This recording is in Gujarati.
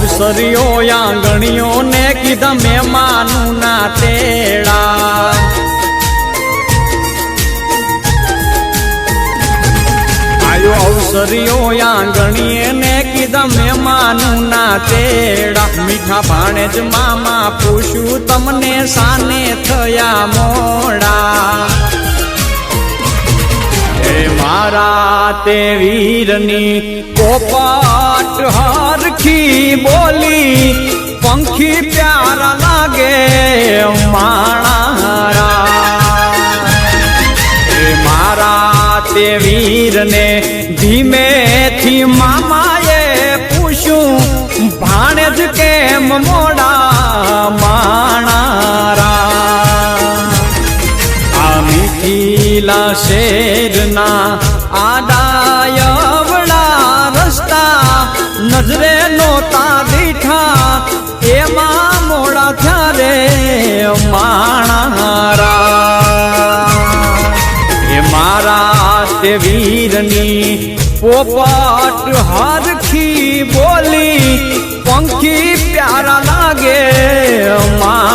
અવસરીઓ આંગણીઓ ને કીધા મહેમાનું ના તેડા આયો અવસરીઓ આંગણીએ ને કીધા મહેમાનું ના તેડા મીઠા ભાણે જ મામા પૂછું તમને સાને થયા મોડા મારા તે વીરની પોપટ હરખી બોલી પંખી પ્યારા લાગે માણા મારા તે વીરને ધીમેથી મામાએ પૂછ્યું ભાણે જ કેમ મોડા માણારા મીઠીલા શેરના આડાયવડા રસ્તા નજરે નોતા દીઠા એમાં મોડા થયારે માણારા એ મારા તે વીરની પોપટ હરખી બોલી પંખી પ્યારા લાગે મા